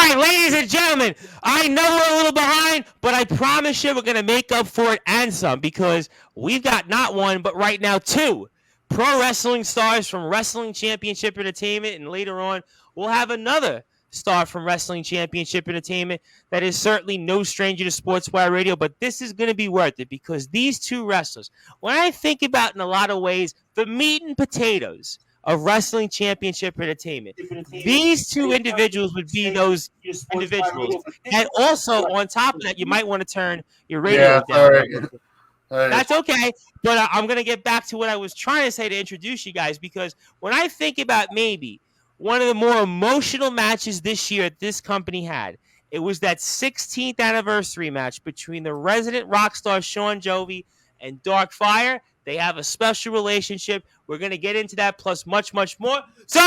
right, ladies and gentlemen, I know we're a little behind, but I promise you we're going to make up for it and some because we've got not one, but right now two pro wrestling stars from Wrestling Championship Entertainment, and later on we'll have another star from Wrestling Championship Entertainment that is certainly no stranger to Sportswire Radio, but this is going to be worth it because these two wrestlers, when I think about in a lot of ways the meat and potatoes of Wrestling Championship Entertainment, these two individuals would be those individuals. And also, on top of that, you might want to turn your radio down. Sorry. That's okay. But I'm going to get back to what I was trying to say to introduce you guys, because when I think about maybe one of the more emotional matches this year this company had, it was that 16th anniversary match between the resident rock star Shawn Jovi and DarkFire. They have a special relationship. We're going to get into that, plus much, much more. So,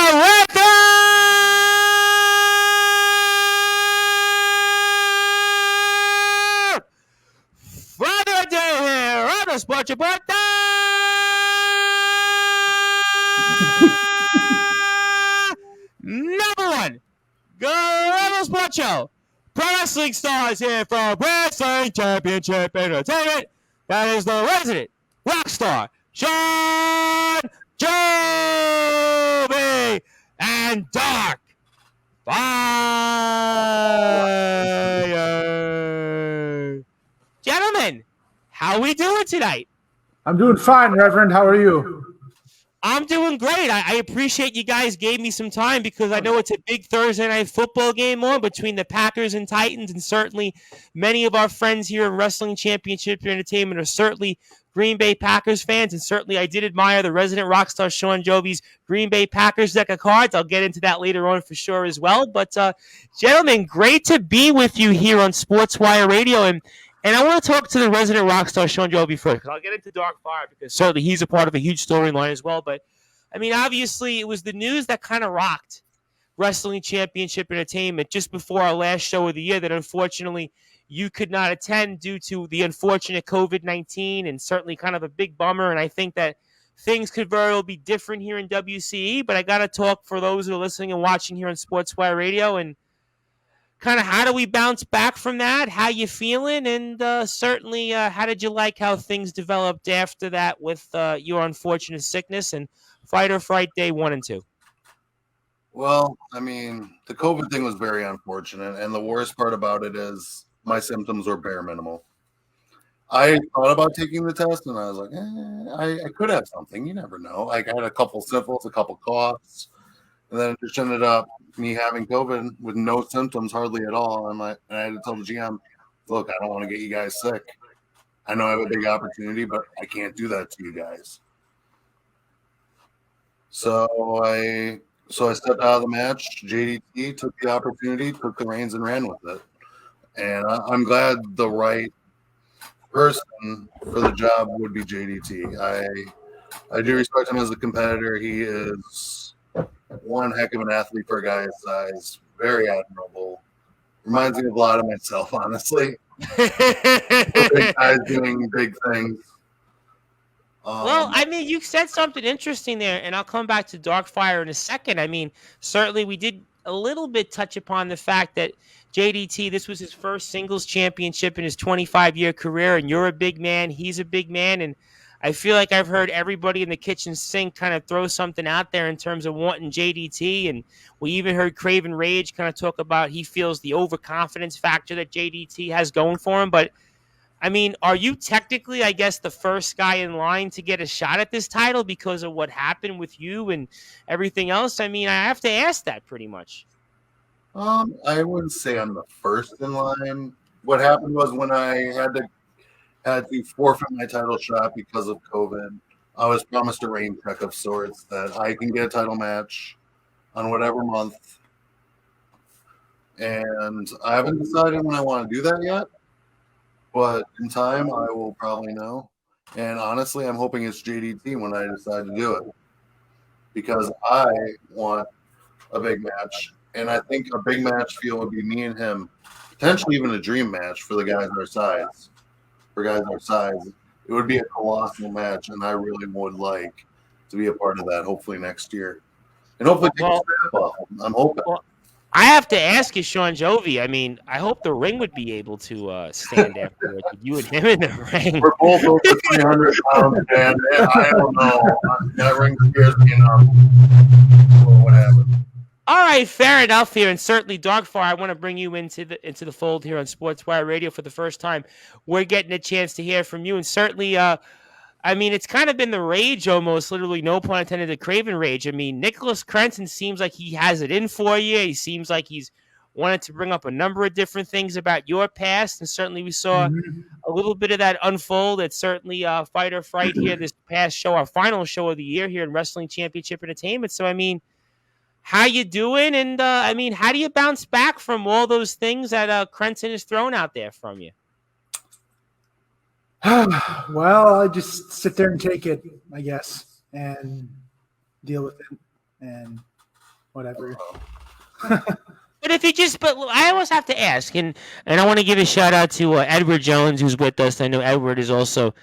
further ado here on the Sports Report. Number one, Global Sports Show. Pro wrestling stars here from Wrestling Championship Entertainment. That is the resident rock star, Shawn Jovi, and DarkFire. Gentlemen, how we doing tonight? I'm doing fine, Reverend. How are you? I'm doing great. I appreciate you guys gave me some time because I know it's a big Thursday night football game on between the Packers and Titans, and certainly many of our friends here in Wrestling Championship Entertainment are certainly Green Bay Packers fans, and certainly I did admire the resident rock star Shawn Jovi's Green Bay Packers deck of cards. I'll get into that later on for sure as well. But, gentlemen, great to be with you here on Sportswire Radio, and I want to talk to the resident rock star, Shawn Jovi, first, because I'll get into DarkFire, because certainly he's a part of a huge storyline as well. But, I mean, obviously, it was the news that kind of rocked Wrestling Championship Entertainment just before our last show of the year that, unfortunately, you could not attend due to the unfortunate COVID-19, and certainly kind of a big bummer. And I think that things could very well be different here in WCE, but I got to talk for those who are listening and watching here on Sportswire Radio, and kind of how do we bounce back from that? How you feeling? And certainly, how did you like how things developed after that with your unfortunate sickness and Fight or Fright Day 1 and 2? Well, I mean, the COVID thing was very unfortunate, and the worst part about it is my symptoms were bare minimal. I thought about taking the test, and I was like, I could have something. You never know. Like, I had a couple sniffles, a couple coughs, and then it just ended up me having COVID with no symptoms hardly at all. And I had to tell the GM, look, I don't want to get you guys sick. I know I have a big opportunity, but I can't do that to you guys. So I stepped out of the match. JDT took the opportunity, took the reins, and ran with it. And I'm glad the right person for the job would be JDT. I do respect him as a competitor. He is one heck of an athlete for a guy his size. Very admirable. Reminds me a lot of myself, honestly. Big guys doing big things. Well, I mean, you said something interesting there, and I'll come back to DarkFire in a second. I mean, certainly we did a little bit touch upon the fact that JDT, this was his first singles championship in his 25-year career, and you're a big man, he's a big man, and I feel like I've heard everybody in the kitchen sink kind of throw something out there in terms of wanting JDT, and we even heard Craven Rage kind of talk about he feels the overconfidence factor that JDT has going for him. But, I mean, are you technically, I guess, the first guy in line to get a shot at this title because of what happened with you and everything else? I mean, I have to ask that pretty much. I wouldn't say I'm the first in line. What happened was when I had to forfeit my title shot because of COVID, I was promised a rain check of sorts that I can get a title match on whatever month. And I haven't decided when I want to do that yet, but in time I will probably know. And honestly, I'm hoping it's JDT when I decide to do it, because I want a big match. And I think a big match feel would be me and him, potentially even a dream match for the guys our size. For guys our size, it would be a colossal match, and I really would like to be a part of that. Hopefully next year, and hopefully take a step up. I'm hoping. I have to ask you, Shawn Jovi. I mean, I hope the ring would be able to stand afterwards with you and him in the ring. We're both over 300 pounds, man. I don't know. That ring scares me enough. What happened? All right, fair enough here, and certainly DarkFire. I want to bring you into the fold here on Sportswire Radio for the first time. We're getting a chance to hear from you, and certainly, I mean, it's kind of been the rage almost, literally, no pun intended, the Craven rage. I mean, Nicholas Crenson seems like he has it in for you. He seems like he's wanted to bring up a number of different things about your past, and certainly we saw a little bit of that unfold at certainly Fight or Fright here this past show, our final show of the year here in Wrestling Championship Entertainment. So, I mean, how you doing? And, I mean, how do you bounce back from all those things that Crenson has thrown out there from you? Well, I just sit there and take it, I guess, and deal with it and whatever. But I always have to ask, and I want to give a shout out to Edward Jones, who's with us. I know Edward is also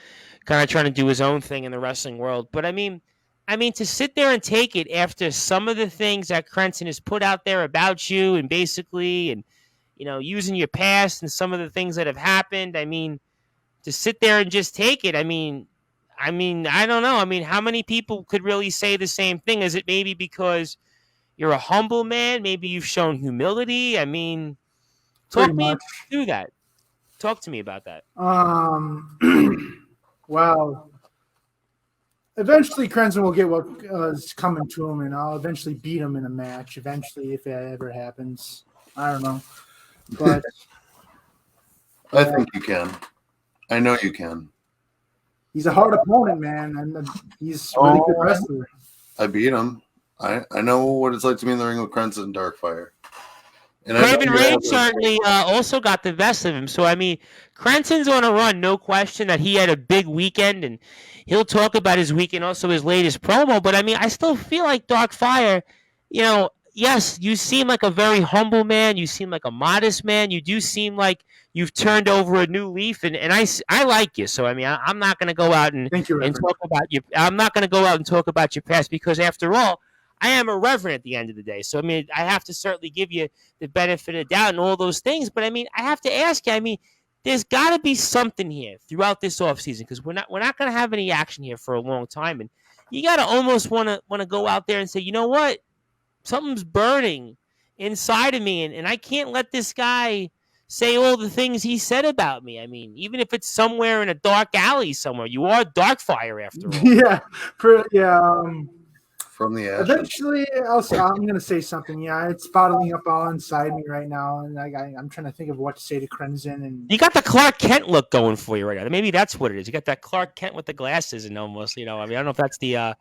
kind of trying to do his own thing in the wrestling world. But I mean, to sit there and take it after some of the things that Crenson has put out there about you, and basically, and using your past and some of the things that have happened. I mean, to sit there and just take it. I mean, I don't know. I mean, how many people could really say the same thing? Is it maybe because you're a humble man? Maybe you've shown humility. I mean, talk me through that. Talk to me about that. Well, eventually Crenson will get what is coming to him, and I'll eventually beat him in a match. Eventually, if that ever happens, I don't know, but I think you can. I know you can. He's a hard opponent, man, and he's a really good wrestler. I beat him. I know what it's like to be in the ring with Crenson and DarkFire. And Craven Rage certainly also got the best of him. So, I mean, Crenson's on a run, no question that he had a big weekend, and he'll talk about his weekend, also his latest promo. But, I mean, I still feel like DarkFire, yes, you seem like a very humble man. You seem like a modest man. You do seem like you've turned over a new leaf, and I like you. So, I mean, I'm not going to go out and talk about you. I'm not going to go out and talk about your past because, after all, I am a reverend at the end of the day. So, I mean, I have to certainly give you the benefit of the doubt and all those things. But, I mean, I have to ask you, I mean, there's got to be something here throughout this offseason because we're not going to have any action here for a long time. And you got to almost want to go out there and say, you know what? Something's burning inside of me, and I can't let this guy say all the things he said about me. I mean, even if it's somewhere in a dark alley somewhere, you are DarkFire after all. From the ashes. Eventually, I'm going to say something. Yeah, it's bottling up all inside me right now, and I'm trying to think of what to say to Crenson. And you got the Clark Kent look going for you right now. Maybe that's what it is. You got that Clark Kent with the glasses, and almost, I mean, I don't know if that's the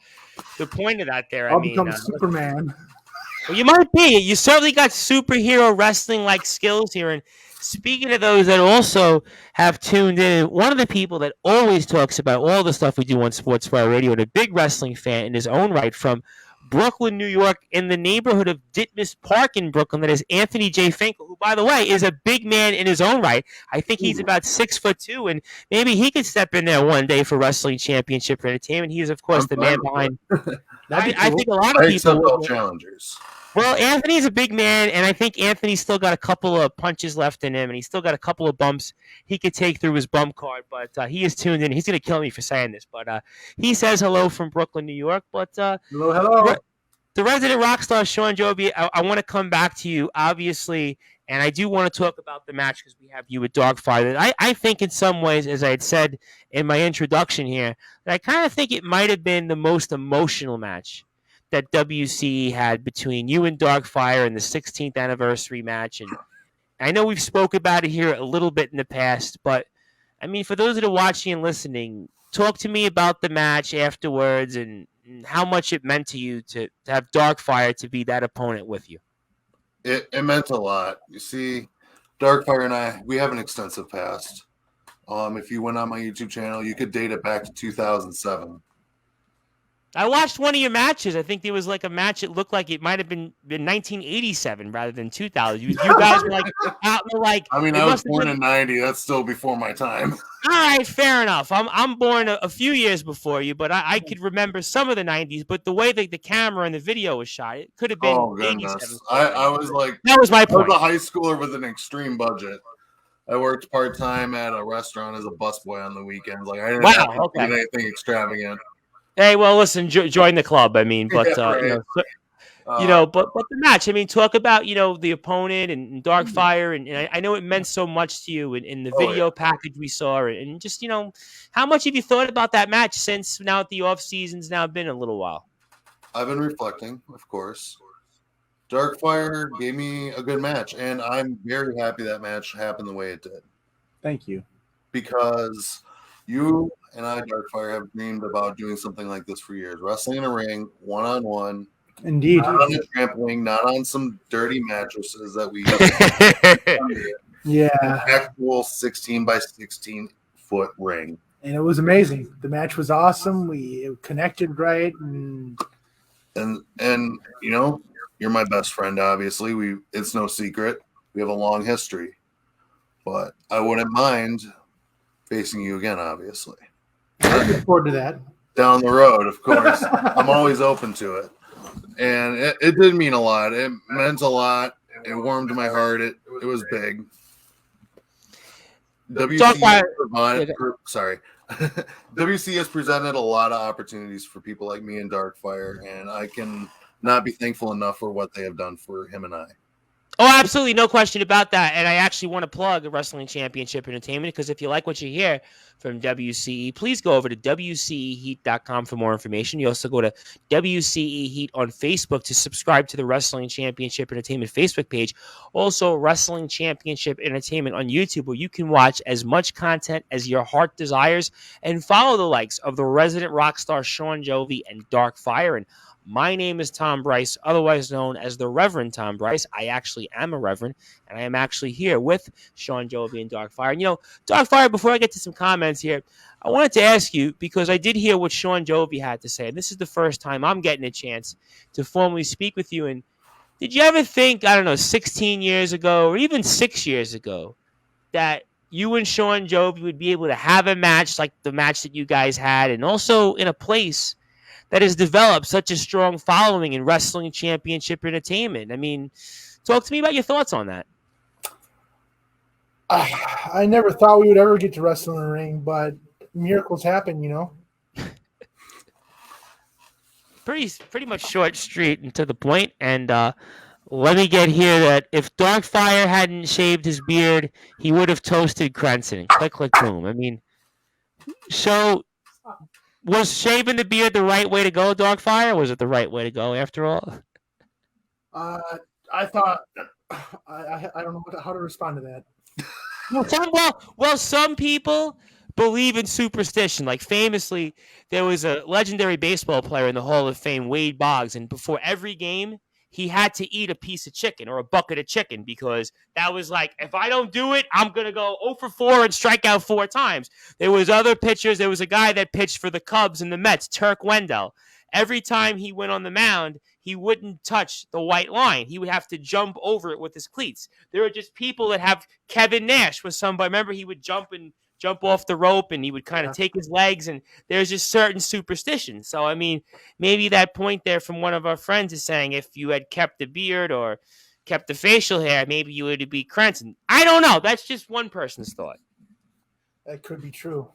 point of that there. I'll become Superman. Well, you might be. You certainly got superhero wrestling-like skills here. And speaking of those that also have tuned in, one of the people that always talks about all the stuff we do on Sportswire Radio, and a big wrestling fan in his own right from Brooklyn, New York, in the neighborhood of Ditmas Park in Brooklyn, that is Anthony J. Finkel, who, by the way, is a big man in his own right. I think he's about 6'2", and maybe he could step in there one day for Wrestling Championship Entertainment. He is, of course, the man behind. I think a lot of people all challengers. Well, Anthony's a big man, and I think Anthony's still got a couple of punches left in him, and he's still got a couple of bumps he could take through his bump card. But he is tuned in. He's going to kill me for saying this, but he says hello from Brooklyn, New York. But hello. The resident rock star, Shawn Jovi, I want to come back to you, obviously, and I do want to talk about the match because we have you with DarkFire. I think in some ways, as I had said in my introduction here, that I kind of think it might have been the most emotional match that WCE had between you and DarkFire in the 16th anniversary match. And I know we've spoke about it here a little bit in the past, but I mean, for those that are watching and listening, talk to me about the match afterwards and how much it meant to you to have DarkFire to be that opponent with you. It meant a lot. You see, DarkFire and we have an extensive past. If you went on my YouTube channel, you could date it back to 2007. I watched one of your matches. I think there was like a match. It looked like it might have been 1987 rather than 2000. You guys were like out in the like. I mean, I was born in '90. That's still before my time. All right, fair enough. I'm born a few years before you, but I could remember some of the '90s. But the way that the camera and the video was shot, it could have been Oh '87. goodness, I was like, That was my I was point. a high schooler with an extreme budget. I worked part time at a restaurant as a busboy on the weekends. Like I didn't have Wow. to Okay. do anything extravagant. Hey, well, listen, join the club. I mean, but Yeah, right. but the match. I mean, talk about the opponent and DarkFire, and I know it meant so much to you in the Oh, video package we saw, and just how much have you thought about that match since now the off season's now been a little while? I've been reflecting, of course. DarkFire gave me a good match, and I'm very happy that match happened the way it did. Thank you. Because you and I, DarkFire, have dreamed about doing something like this for years. Wrestling in a ring, one-on-one, Indeed. not on a trampoline, not on some dirty mattresses that we Yeah. an actual 16 by 16 foot ring. And it was amazing. The match was awesome. We connected right. And you're my best friend, obviously. It's no secret. We have a long history. But I wouldn't mind facing you again, obviously. I look forward to that. Down the road, of course. I'm always open to it. And it did mean a lot. It meant a lot. It warmed my heart. It was big. WC has presented a lot of opportunities for people like me and DarkFire, and I can not be thankful enough for what they have done for him and I. Oh, absolutely. No question about that. And I actually want to plug Wrestling Championship Entertainment because if you like what you hear from WCE, please go over to WCEheat.com for more information. You also go to WCE Heat on Facebook to subscribe to the Wrestling Championship Entertainment Facebook page. Also, Wrestling Championship Entertainment on YouTube, where you can watch as much content as your heart desires and follow the likes of the resident rock star Shawn Jovi and DarkFire. And my name is Tom Brice, otherwise known as the Reverend Tom Brice. I actually am a Reverend, and I am actually here with Shawn Jovi and DarkFire. And DarkFire, before I get to some comments here, I wanted to ask you, because I did hear what Shawn Jovi had to say, and this is the first time I'm getting a chance to formally speak with you. And did you ever think, 16 years ago, or even 6 years ago, that you and Shawn Jovi would be able to have a match like the match that you guys had, and also in a place that has developed such a strong following in Wrestling Championship Entertainment? I mean, talk to me about your thoughts on that. I never thought we would ever get to wrestle in a ring, but miracles happen, Pretty much short, straight, and to the point. And let me get here that if DarkFire hadn't shaved his beard, he would have toasted Crenson. Click, click, boom. I mean, so was shaving the beard the right way to go, DarkFire? Was it the right way to go after all? I thought I don't know how to respond to that. Well, some people believe in superstition. Like famously, there was a legendary baseball player in the Hall of Fame, Wade Boggs, and before every game, he had to eat a piece of chicken or a bucket of chicken because that was like, if I don't do it, I'm going to go 0 for 4 and strike out 4 times. There was other pitchers. There was a guy that pitched for the Cubs and the Mets, Turk Wendell. Every time he went on the mound, he wouldn't touch the white line. He would have to jump over it with his cleats. There are just people that have Kevin Nash with somebody. Remember, he would jump off the rope and he would kind of take his legs, and there's just certain superstitions. So, I mean, maybe that point there from one of our friends is saying if you had kept the beard or kept the facial hair, maybe you would be Crenson. I don't know. That's just one person's thought. That could be true.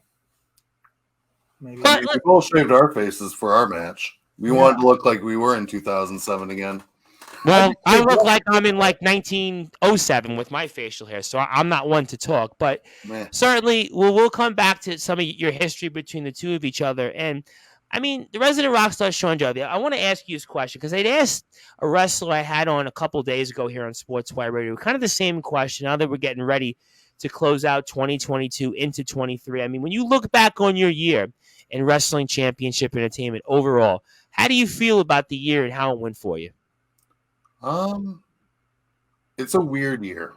Maybe. We both shaved our faces for our match. We wanted to look like we were in 2007 again. Well, I look like I'm in like 1907 with my facial hair, so I'm not one to talk. But certainly, we'll come back to some of your history between the two of each other. And I mean, the resident rock star Shawn Jovi, I want to ask you this question because I'd asked a wrestler I had on a couple days ago here on Sportzwire Radio, kind of the same question. Now that we're getting ready to close out 2022 into 23, I mean, when you look back on your year in Wrestling Championship Entertainment overall, how do you feel about the year and how it went for you? It's a weird year.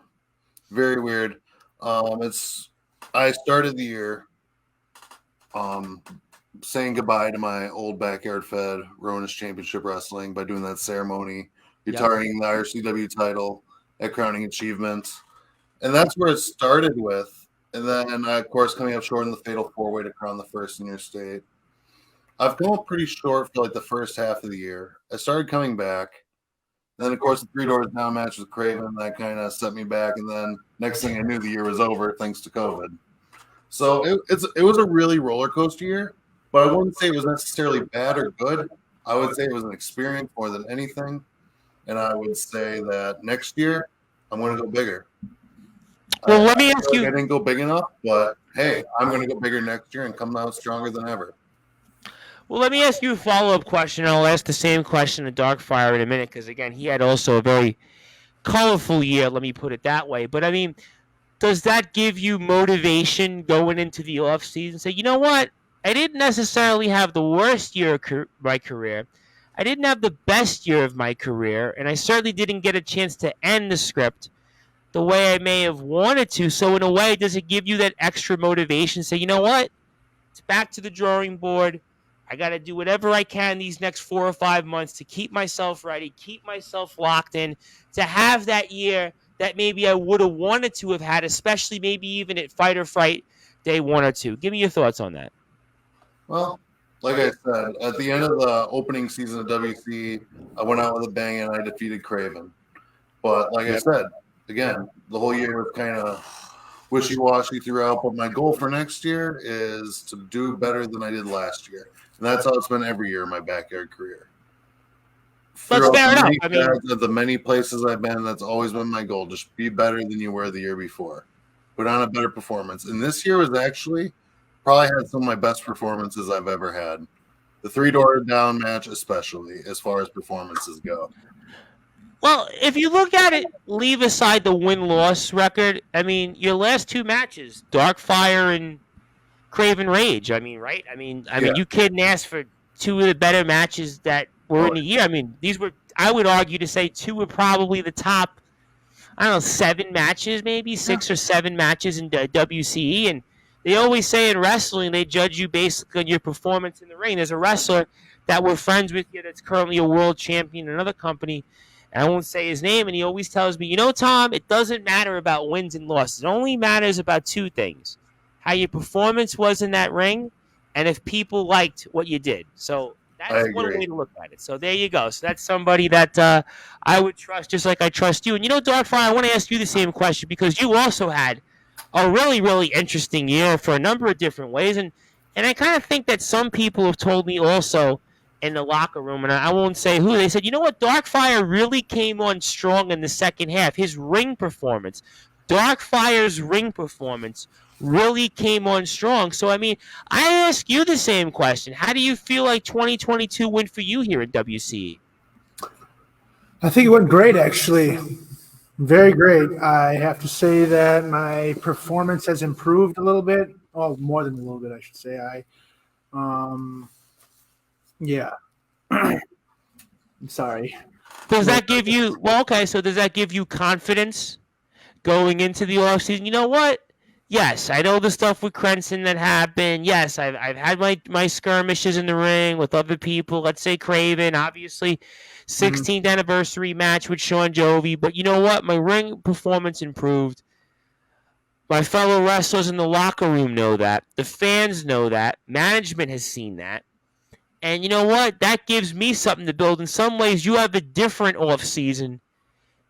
Very weird. I started the year saying goodbye to my old backyard fed Ronis Championship Wrestling by doing that ceremony, retiring the RCW title at Crowning Achievement. And that's where it started with. And then, of course, coming up short in the Fatal 4-Way to crown the first in your state. I've come up pretty short for like the first half of the year. I started coming back. Then, of course, the Three Doors Down match with Craven, that kind of set me back. And then next thing I knew, the year was over thanks to COVID. So it was a really roller coaster year, but I wouldn't say it was necessarily bad or good. I would say it was an experience more than anything. And I would say that next year, I'm going to go bigger. Well, let me ask you. I didn't go big enough, but hey, I'm going to go bigger next year and come out stronger than ever. Well, let me ask you a follow-up question. I'll ask the same question to DarkFire in a minute because, again, he had also a very colorful year, let me put it that way. But, I mean, does that give you motivation going into the offseason? Say, you know what? I didn't necessarily have the worst year of my career. I didn't have the best year of my career, and I certainly didn't get a chance to end the script the way I may have wanted to. So, in a way, does it give you that extra motivation? Say, you know what? It's back to the drawing board. I got to do whatever I can these next 4 or 5 months to keep myself ready, keep myself locked in, to have that year that maybe I would have wanted to have had, especially maybe even at Fight or Fright Day 1 or 2. Give me your thoughts on that. Well, like I said, at the end of the opening season of WC, I went out with a bang and I defeated Craven. But like I said, again, the whole year was kind of wishy-washy throughout. But my goal for next year is to do better than I did last year. And that's how it's been every year in my backyard career. That's fair enough. I mean, at the many places I've been, that's always been my goal. Just be better than you were the year before. Put on a better performance. And this year was actually probably had some of my best performances I've ever had. The Three Door Down match especially, as far as performances go. Well, if you look at it, leave aside the win-loss record, I mean, your last 2 matches, DarkFire and Craven Rage, I mean, right? I mean, you couldn't ask for 2 of the better matches that were in the year. I mean, these were, I would argue to say 2 were probably the top, I don't know, 7 matches, maybe 6 or 7 matches in WCE. And they always say in wrestling, they judge you basically on your performance in the ring. There's a wrestler that we're friends with here that's currently a world champion in another company, and I won't say his name, and he always tells me, you know, Tom, it doesn't matter about wins and losses. It only matters about 2 things. How your performance was in that ring, and if people liked what you did. So that's one way to look at it. So there you go. So that's somebody that I would trust just like I trust you. And, you know, DarkFire, I want to ask you the same question because you also had a really, really interesting year for a number of different ways. And I kind of think that some people have told me also in the locker room, and I won't say who, they said, you know what, DarkFire really came on strong in the second half. His ring performance, DarkFire's ring performance really came on strong. So, I mean, I ask you the same question. How do you feel like 2022 went for you here at WCE? I think it went great, actually. Very great. I have to say that my performance has improved a little bit. Oh, more than a little bit, I should say. Yeah. I'm sorry. Does that give you, well, okay, so does that give you confidence going into the offseason? You know what? Yes, I know the stuff with Crenson that happened. Yes, I've had my skirmishes in the ring with other people. Let's say Craven, obviously, 16th anniversary match with Shawn Jovi. But you know what? My ring performance improved. My fellow wrestlers in the locker room know that. The fans know that. Management has seen that. And you know what? That gives me something to build. In some ways, you have a different offseason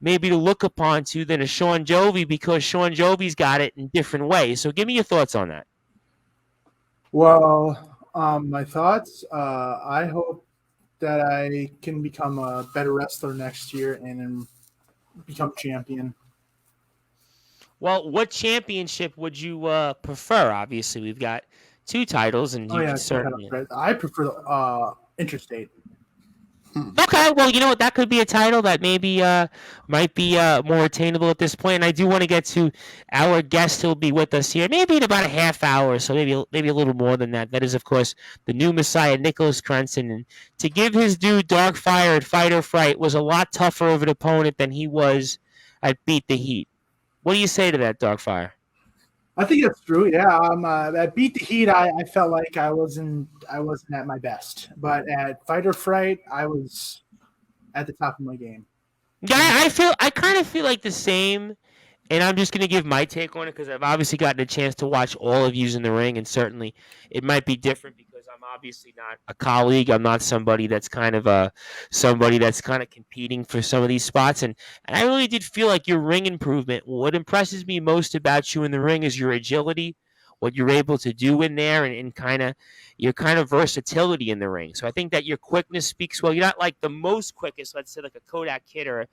maybe to look upon to than a Shawn Jovi because Shawn Jovi's got it in different ways. So give me your thoughts on that. Well, my thoughts, I hope that I can become a better wrestler next year and then become champion. Well, what championship would you prefer? Obviously, we've got 2 titles, and you can certainly. I prefer interstate. Okay, well, you know what? That could be a title that maybe might be more attainable at this point. And I do want to get to our guest who will be with us here, maybe in about a half hour, so maybe a little more than that. That is, of course, the new Messiah, Nicholas Crenson. And to give his due, DarkFire at Fight or Fright was a lot tougher of an opponent than he was at Beat the Heat. What do you say to that, DarkFire? I think that's true. Yeah, at Beat the Heat, I felt like I wasn't at my best, but at Fight or Fright, I was at the top of my game. Yeah, I kind of feel like the same And I'm just going to give my take on it because I've obviously gotten a chance to watch all of yous in the ring, and certainly it might be different because I'm obviously not a colleague. I'm not somebody that's kind of competing for some of these spots, and I really did feel like your ring improvement. What impresses me most about you in the ring is your agility, what you're able to do in there, and kind of your kind of versatility in the ring. So I think that your quickness speaks well. You're not like the most quickest, let's say like a Kodak Kid or a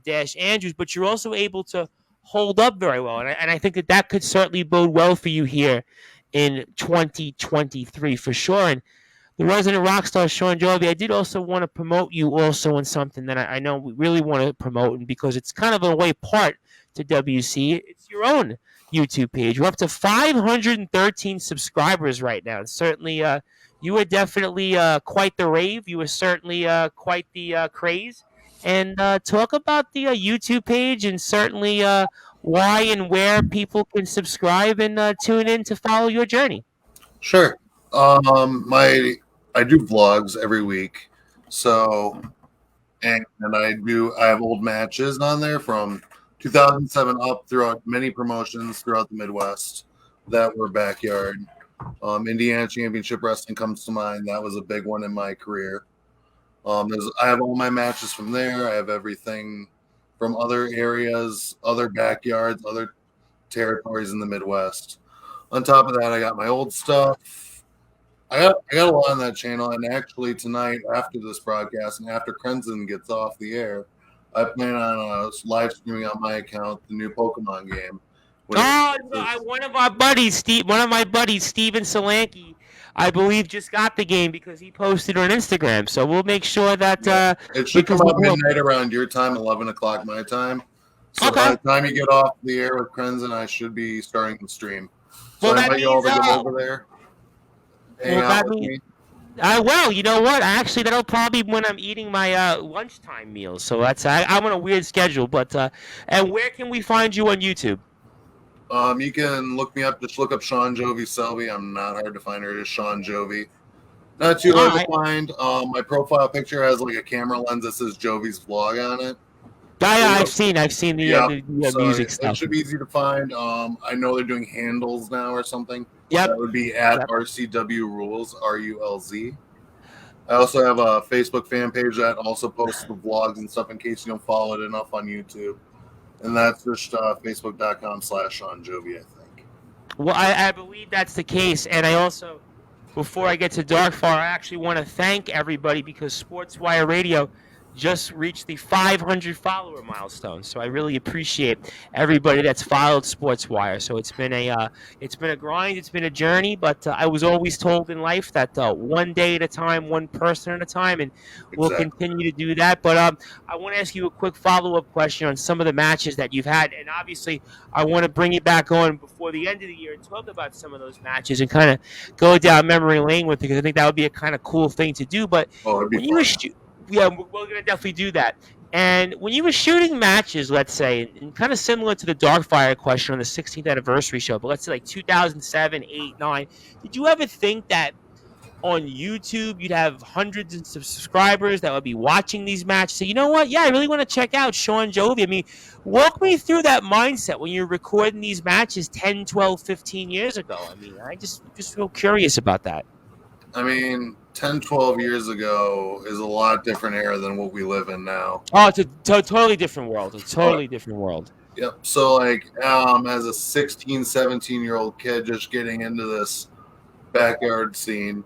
Dash Andrews, but you're also able to hold up very well. And I think that could certainly bode well for you here in 2023 for sure. And the resident rock star, Shawn Jovi, I did also want to promote you also on something that I know we really want to promote, and because it's kind of a way part to WC, it's your own YouTube page. We're up to 513 subscribers right now. And certainly, you were definitely quite the rave. You were certainly quite the craze. And talk about the YouTube page and certainly why and where people can subscribe and tune in to follow your journey. Sure. I do vlogs every week, so and I have old matches on there from 2007 up throughout many promotions throughout the Midwest that were backyard. Indiana Championship Wrestling comes to mind. That was a big one in my career. I have all my matches from there. I have everything from other areas, other backyards, other territories in the Midwest. On top of that, I got my old stuff. I got a lot on that channel, and actually tonight after this broadcast and after Crenson gets off the air, I plan on live streaming on my account the new Pokemon game. One of my buddies, Steven Solanke, I believe just got the game because he posted on Instagram. So we'll make sure that it should come out midnight around your time, 11 o'clock my time. So by the time you get off the air with Crenson, I should be starting the stream. So I invite you all to go over there. Well, you know what? Actually, that'll probably be when I'm eating my lunchtime meal. So I'm on a weird schedule. But and where can we find you on YouTube? You can look me up. Just look up Shawn Jovi Selby. I'm not hard to find. It is Shawn Jovi. Not too hard to find. My profile picture has like a camera lens that says Jovi's vlog on it. I've seen the music stuff. It should be easy to find. I know they're doing handles now or something. Yep. That would be at RCW Rules, RULZ. I also have a Facebook fan page that also posts the vlogs and stuff in case you don't follow it enough on YouTube. And that's just facebook.com/Shawn Jovi, I think. Well, I believe that's the case. And I also, before I get to DarkFire, I actually want to thank everybody because Sportzwire Radio just reached the 500 follower milestone. So I really appreciate everybody that's followed Sportswire. So it's been a grind, it's been a journey, but I was always told in life that one day at a time, one person at a time, and we'll continue to do that. But I want to ask you a quick follow-up question on some of the matches that you've had, and obviously I want to bring you back on before the end of the year and talk about some of those matches and kind of go down memory lane with you because I think that would be a kind of cool thing to do. But when you were we're going to definitely do that. And when you were shooting matches, let's say, and kind of similar to the DarkFire question on the 16th anniversary show, but let's say like 2007, 8, 9, did you ever think that on YouTube you'd have hundreds of subscribers that would be watching these matches? So you know what? Yeah, I really want to check out Shawn Jovi. I mean, walk me through that mindset when you're recording these matches 10, 12, 15 years ago. I mean, I just feel curious about that. I mean, 10, 12 years ago is a lot different era than what we live in now. Oh, it's a totally different world. It's a totally different world. Yep. So, like, as a 16, 17-year-old kid just getting into this backyard scene,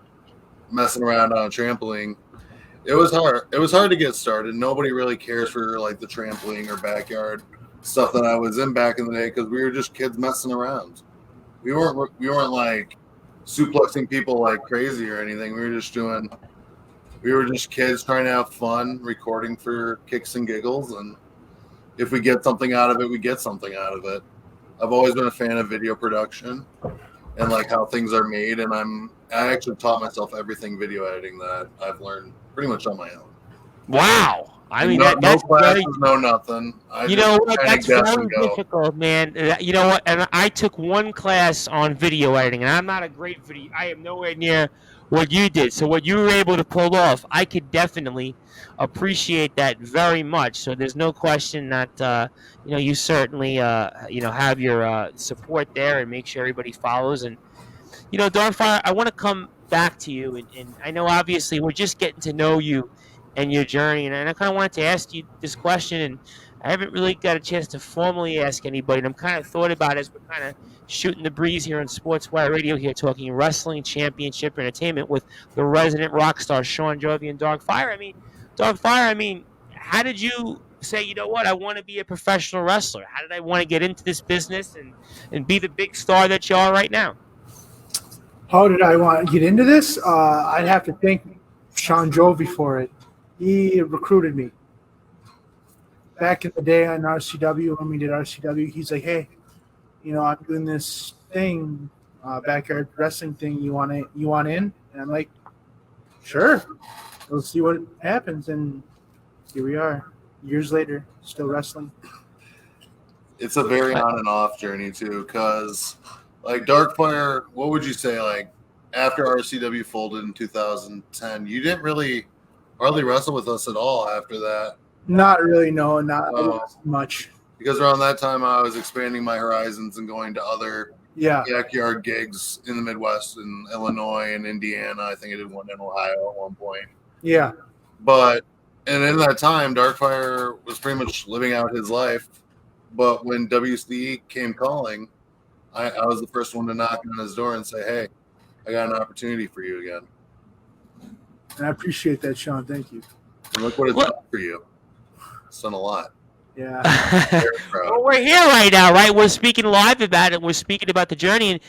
messing around on a trampoline, it was hard. It was hard to get started. Nobody really cares for, like, the trampoline or backyard stuff that I was in back in the day because we were just kids messing around. We weren't like, suplexing people like crazy or anything. We were just kids trying to have fun, recording for kicks and giggles, and if we get something out of it, we get something out of it. I've always been a fan of video production and like how things are made, and I actually taught myself everything video editing that I've learned pretty much on my own. Wow. I mean, that's classes, no nothing. You know what? That's very difficult, man. You know what? And I took one class on video editing, and I'm not a great video. I am nowhere near what you did. So what you were able to pull off, I could definitely appreciate that very much. So there's no question that you certainly have your support there and make sure everybody follows. And Darkfire, I want to come back to you, and I know obviously we're just getting to know you and your journey, and I kind of wanted to ask you this question, and I haven't really got a chance to formally ask anybody, and I'm kind of thought about it as we're kind of shooting the breeze here on Sportswire Radio here, talking wrestling championship entertainment with the resident rock star Shawn Jovi and Darkfire. Darkfire, how did you say, you know what, I want to be a professional wrestler? How did I want to get into this business and be the big star that you are right now? How did I want to get into this? I'd have to thank Shawn Jovi for it. He recruited me. Back in the day on RCW, when we did RCW, he's like, hey, I'm doing this thing, backyard wrestling thing. You want in? And I'm like, sure. Let's see what happens. And here we are, years later, still wrestling. It's a very on and off journey too, because like Darkfire, what would you say? Like after RCW folded in 2010, you didn't really hardly wrestle with us at all after that. Not really, no, not much. Because around that time, I was expanding my horizons and going to other backyard gigs in the Midwest, in Illinois and Indiana. I think I did one in Ohio at one point. Yeah. And in that time, Darkfire was pretty much living out his life. But when WCE came calling, I was the first one to knock on his door and say, hey, I got an opportunity for you again. And I appreciate that, Shawn. Thank you. And look what it's done for you. It's done a lot. Yeah. Well, we're here right now, right? We're speaking live about it. We're speaking about the journey. And,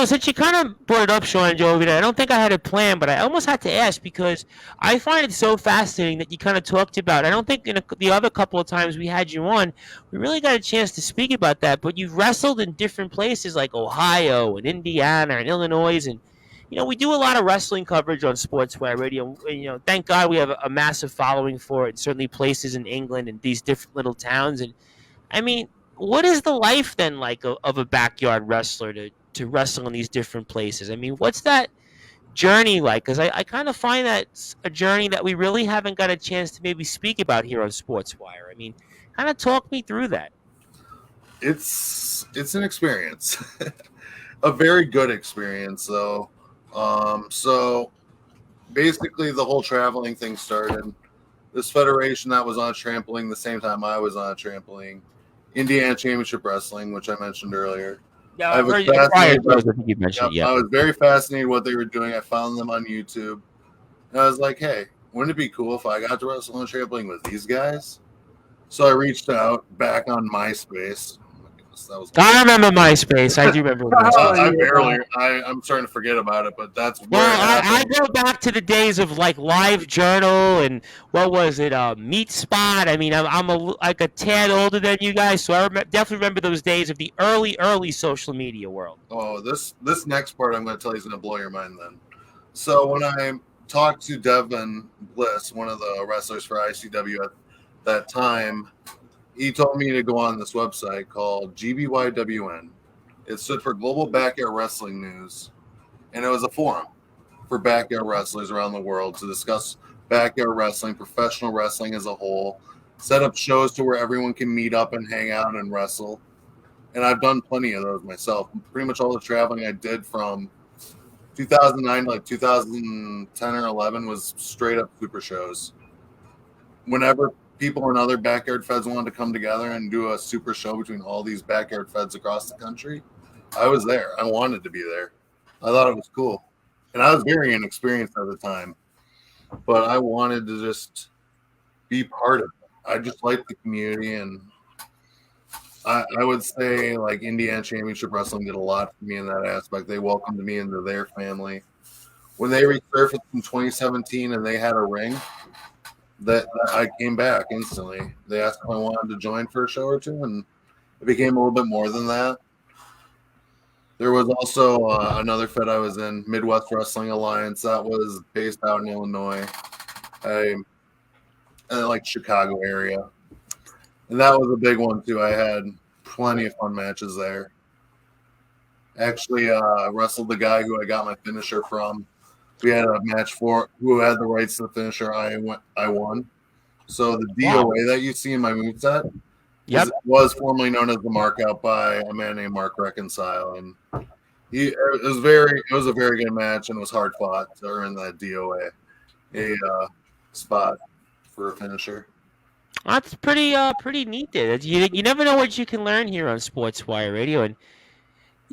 since you kind of brought it up, Shawn Jovi, I don't think I had a plan, but I almost had to ask because I find it so fascinating that you kind of talked about. I don't think in the other couple of times we had you on, we really got a chance to speak about that. But you've wrestled in different places like Ohio and Indiana and Illinois. And, we do a lot of wrestling coverage on Sportswire Radio. Thank God we have a massive following for it, certainly places in England and these different little towns. And, what is the life then like of a backyard wrestler to wrestle in these different places? What's that journey like? Because I kind of find that a journey that we really haven't got a chance to maybe speak about here on Sportswire. Kind of talk me through that. It's an experience, a very good experience, though. So basically the whole traveling thing started. This federation that was on a trampoline the same time I was on a trampoline, Indiana Championship Wrestling, which I mentioned earlier. Yeah, I was very fascinated what they were doing. I found them on YouTube. And I was like, hey, wouldn't it be cool if I got to wrestle on a trampoline with these guys? So I reached out back on MySpace. I remember MySpace. I do remember MySpace. I'm starting to forget about it, but that's where I go back to the days of like Live Journal and what was it, Meat Spot. I'm like a tad older than you guys, so I definitely remember those days of the early social media world. Oh, this next part I'm going to tell you is going to blow your mind then. So when I talked to Devin Bliss, one of the wrestlers for ICW at that time, he told me to go on this website called GBYWN. It stood for Global Backyard Wrestling News, and it was a forum for backyard wrestlers around the world to discuss backyard wrestling, professional wrestling as a whole, set up shows to where everyone can meet up and hang out and wrestle. And I've done plenty of those myself. Pretty much all the traveling I did from 2009 to like 2010 or 11 was straight up super shows. Whenever people in other backyard feds wanted to come together and do a super show between all these backyard feds across the country, I was there. I wanted to be there. I thought it was cool. And I was very inexperienced at the time, but I wanted to just be part of it. I just liked the community, and I would say like Indiana Championship Wrestling did a lot for me in that aspect. They welcomed me into their family. When they resurfaced in 2017 and they had a ring, that I came back instantly. They asked if I wanted to join for a show or two, and it became a little bit more than that. There was also another fed I was in, Midwest Wrestling Alliance, that was based out in Illinois, and like Chicago area, and that was a big one too. I had plenty of fun matches there. Actually, wrestled the guy who I got my finisher from. we had a match for who had the rights to the finisher. I won. So the DOA that you see in my moveset was formerly known as the markout by a man named Mark Reconcile, and it was a very good match, and it was hard fought to earn that DOA a spot for a finisher. That's pretty neat there. You never know what you can learn here on Sportswire Radio. And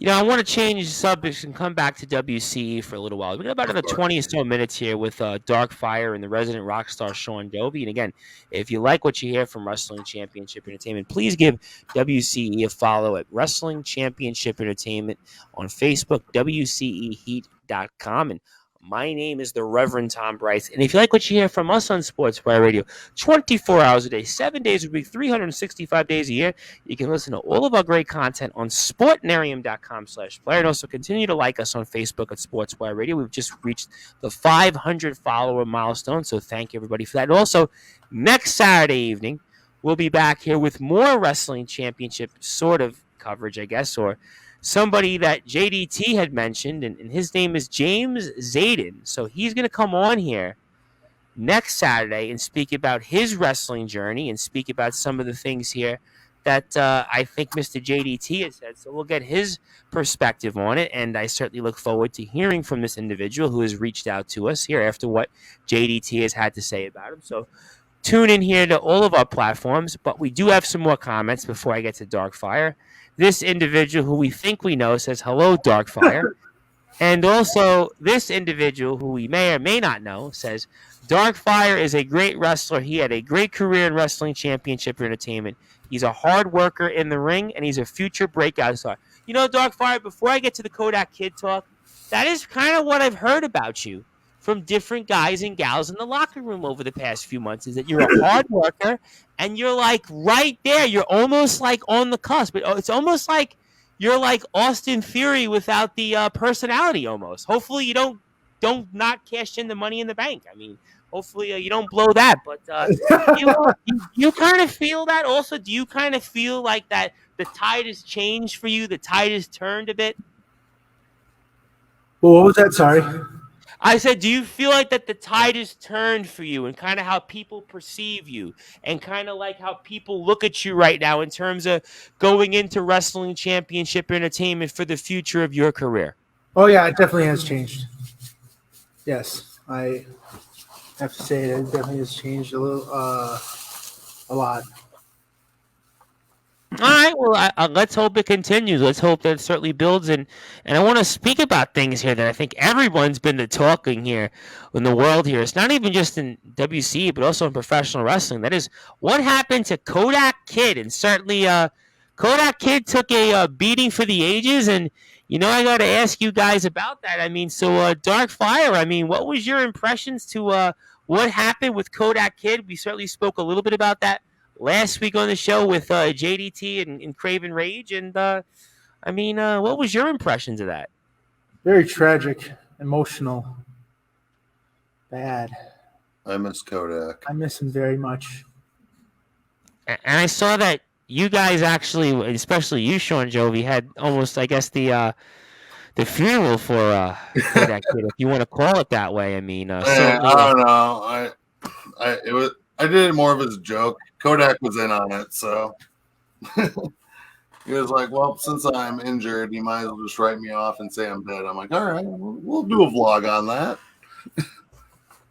I want to change subjects and come back to WCE for a little while. We got about another 20 or so minutes here with DarkFire and the resident rock star Shawn Jovi. And again, if you like what you hear from Wrestling Championship Entertainment, please give WCE a follow at Wrestling Championship Entertainment on Facebook, WCEHeat.com. And my name is the Reverend Tom Brice. And if you like what you hear from us on Sportswire Radio, 24 hours a day, 7 days a week, 365 days a year, you can listen to all of our great content on sportnarium.com/player. And also continue to like us on Facebook at Sportswire Radio. We've just reached the 500 follower milestone, so thank you everybody for that. And also, next Saturday evening, we'll be back here with more Wrestling Championship sort of coverage, I guess, or somebody that JDT had mentioned, and his name is James Zayden. So he's going to come on here next Saturday and speak about his wrestling journey and speak about some of the things here that I think Mr. JDT has said. So we'll get his perspective on it, and I certainly look forward to hearing from this individual who has reached out to us here after what JDT has had to say about him. So tune in here to all of our platforms, but we do have some more comments before I get to DarkFire. This individual who we think we know says, hello, DarkFire. And also, this individual who we may or may not know says, DarkFire is a great wrestler. He had a great career in Wrestling Championship Entertainment. He's a hard worker in the ring, and he's a future breakout star. DarkFire, before I get to the Kodak Kid talk, that is kind of what I've heard about you from different guys and gals in the locker room over the past few months, is that you're a hard worker and you're like right there. You're almost like on the cusp. But it's almost like you're like Austin Theory without the personality almost. Hopefully you don't not cash in the Money in the Bank. I mean, hopefully you don't blow that. But you kind of feel that also? Do you kind of feel like that the tide has changed for you? The tide has turned a bit? Well, what was that? Sorry. I said, do you feel like that the tide has turned for you and kind of how people perceive you and kind of like how people look at you right now in terms of going into Wrestling Championship Entertainment for the future of your career? Oh, yeah, it definitely has changed. Yes, I have to say it definitely has changed a lot. All right, well, let's hope it continues. Let's hope that it certainly builds. And I want to speak about things here that I think everyone's been talking here in the world here. It's not even just in WC, but also in professional wrestling. That is, what happened to Kodak Kid? And certainly Kodak Kid took a beating for the ages. And, I got to ask you guys about that. I mean, so DarkFire, I mean, what was your impressions to what happened with Kodak Kid? We certainly spoke a little bit about that last week on the show with JDT and Craven Rage. And, what was your impressions of that? Very tragic, emotional, bad. I miss Kodak. I miss him very much. And I saw that you guys actually, especially you, Shawn Jovi, had almost, I guess, the funeral for Kodak Kid, if you want to call it that way. I mean, I don't know. I did it more of as a joke. Kodak was in on it, so he was like, well, since I'm injured, you might as well just write me off and say I'm dead. I'm like, all right, we'll do a vlog on that.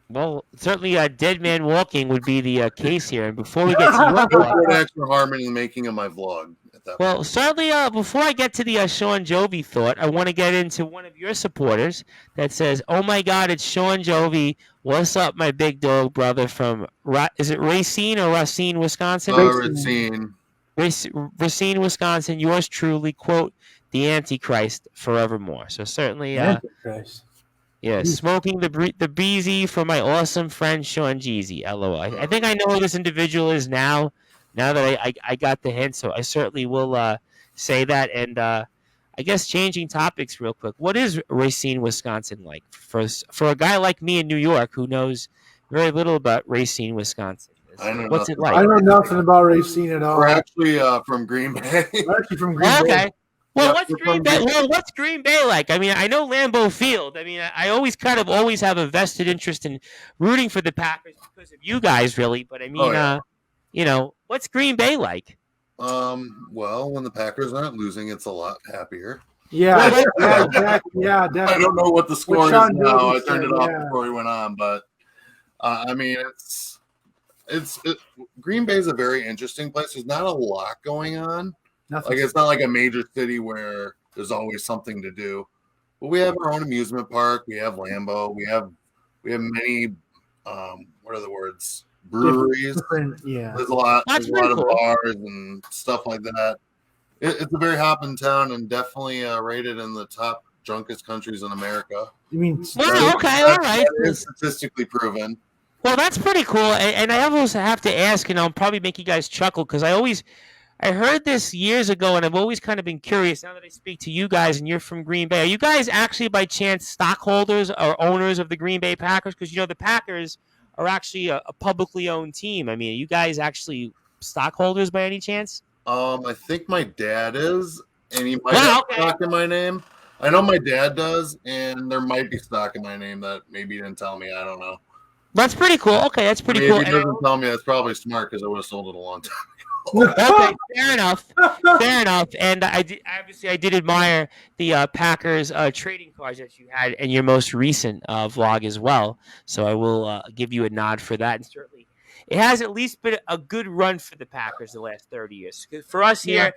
Well, certainly Dead Man Walking would be the case here. And before we get to your vlog, Kodak for harmony in the making of my vlog. Well, certainly before I get to the Shawn Jovi thought, I want to get into one of your supporters that says, oh my God, it's Shawn Jovi. What's up, my big dog brother from, is it Racine or Racine, Wisconsin? Racine. Racine, Wisconsin. Yours truly, quote, the Antichrist forevermore. So certainly, Antichrist. Yeah, smoking the breezy for my awesome friend Shawn Jeezy. LOL. I think I know who this individual is now. Now that I got the hint, so I certainly will say that. And I guess changing topics real quick. What is Racine, Wisconsin like for a guy like me in New York who knows very little about Racine, Wisconsin? What's it like? I know nothing about Racine at all. We're actually from Green Bay. We're actually from Green Bay. Okay. Well, Yep, what's we're Green from Bay? Green- Well, what's Green Bay like? I mean, I know Lambeau Field. I mean, I always always have a vested interest in rooting for the Packers because of you guys, really. But I mean, yeah. what's Green Bay like? Well, when the Packers aren't losing, it's a lot happier. Yeah, Well, yeah, exactly. Yeah, I definitely. don't know what the score is Shawn now. Jovi I turned said, it off yeah. before we went on, but I mean, Green Bay is a very interesting place. There's not a lot going on. Nothing. Like, it's not like a major city where there's always something to do. But we have our own amusement park. We have Lambeau. We have many. What are the words? Breweries. Different, yeah. There's a lot. That's There's a lot pretty of cool. bars and stuff like that. It's a very hopping town and definitely rated in the top drunkest countries in America. You mean Well, okay, all right. That is statistically proven. Well, that's pretty cool. And I also have to ask, and I'll probably make you guys chuckle because I heard this years ago, and I've always kind of been curious. Now that I speak to you guys, and you're from Green Bay, are you guys actually by chance stockholders or owners of the Green Bay Packers? Because the Packers are actually a publicly owned team. I mean, are you guys actually stockholders by any chance? I think my dad is, and he might Wow, have okay. stock in my name. I know my dad does, and there might be stock in my name that maybe he didn't tell me. I don't know. That's pretty cool. Okay, that's pretty If cool. he And doesn't tell me, that's probably smart because I would have sold it a long time. okay, fair enough. Fair enough. And I did admire the Packers trading cards that you had in your most recent vlog as well. So I will give you a nod for that. And certainly, it has at least been a good run for the Packers the last 30 years. 'Cause for us here,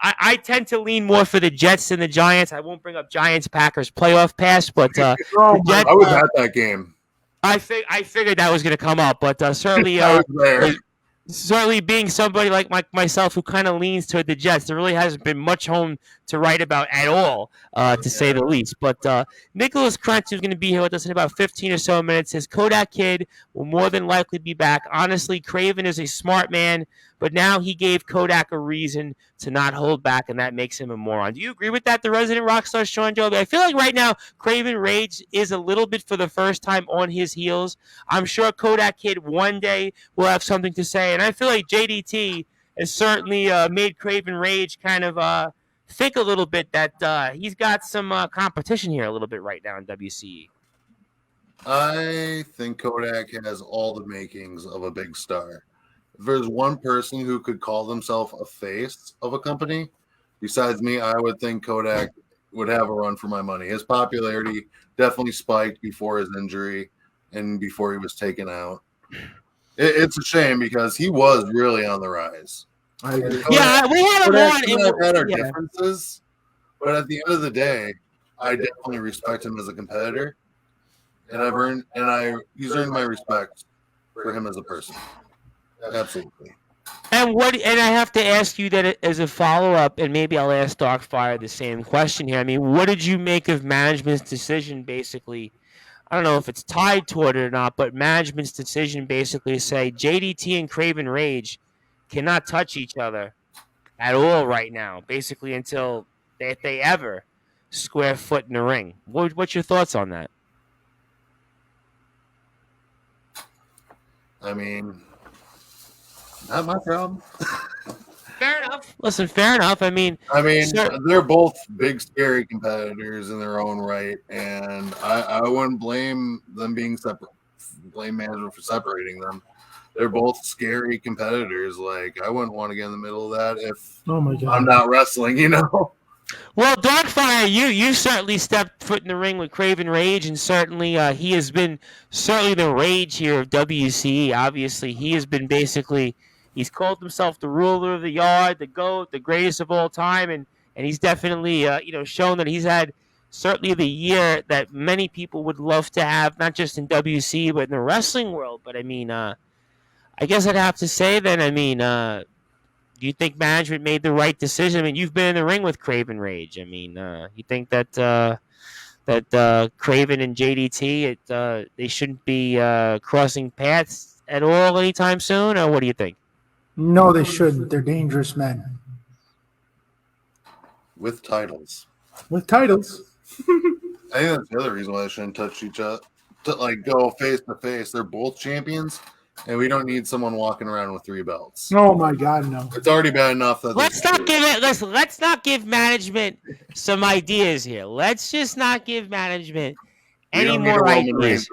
I tend to lean more for the Jets than the Giants. I won't bring up Giants Packers playoff pass, but Oh, the Jets, I was at that game. I figured that was going to come up, but certainly. I was there. Certainly, being somebody like myself who kind of leans toward the Jets, there really hasn't been much home to write about at all, to say the least. But Nicholas Krentz, who's going to be here with us in about 15 or so minutes, says Kodak Kid will more than likely be back. Honestly, Craven is a smart man, but now he gave Kodak a reason to not hold back, and that makes him a moron. Do you agree with that, the resident rock star Shawn Jovi? I feel like right now Craven Rage is a little bit for the first time on his heels. I'm sure Kodak Kid one day will have something to say, and I feel like JDT has certainly made Craven Rage kind of think a little bit that he's got some competition here a little bit right now in WCE. I think Kodak has all the makings of a big star. If there's one person who could call themselves a face of a company, besides me, I would think Kodak would have a run for my money. His popularity definitely spiked before his injury and before he was taken out. It's a shame because he was really on the rise. I agree. Yeah, we had him Kodak on. and I had our Yeah. differences, but at the end of the day, I definitely respect him as a competitor, and he's earned my respect for him as a person. Absolutely. And I have to ask you that as a follow-up, and maybe I'll ask DarkFire the same question here. I mean, what did you make of management's decision, basically? I don't know if it's tied toward it or not, but management's decision basically to say JDT and Craven Rage cannot touch each other at all right now, basically until if they ever square foot in the ring. What's your thoughts on that? I mean, not my problem. Fair enough. Listen, fair enough. I mean, they're both big, scary competitors in their own right, and I wouldn't blame them being separate. Blame management for separating them. They're both scary competitors. Like, I wouldn't want to get in the middle of that if Oh my God. I'm not wrestling, well, DarkFire, you certainly stepped foot in the ring with Craven Rage, and certainly he has been certainly the rage here of WCE. Obviously, he has been basically he's called himself the ruler of the yard, the GOAT, the greatest of all time, and he's definitely shown that he's had certainly the year that many people would love to have, not just in WCE but in the wrestling world. But I mean, I guess I'd have to say then, I mean, do you think management made the right decision? I mean, you've been in the ring with Craven Rage. I mean, you think that Craven and JDT, they shouldn't be crossing paths at all anytime soon, or what do you think? No, they shouldn't. They're dangerous men with titles. with titles. I think that's the other reason why they shouldn't touch each other. To like go face to face. They're both champions. And we don't need someone walking around with 3 belts. Oh my God, no. It's already bad enough that Let's not give management some ideas here. Let's just not give management any more ideas.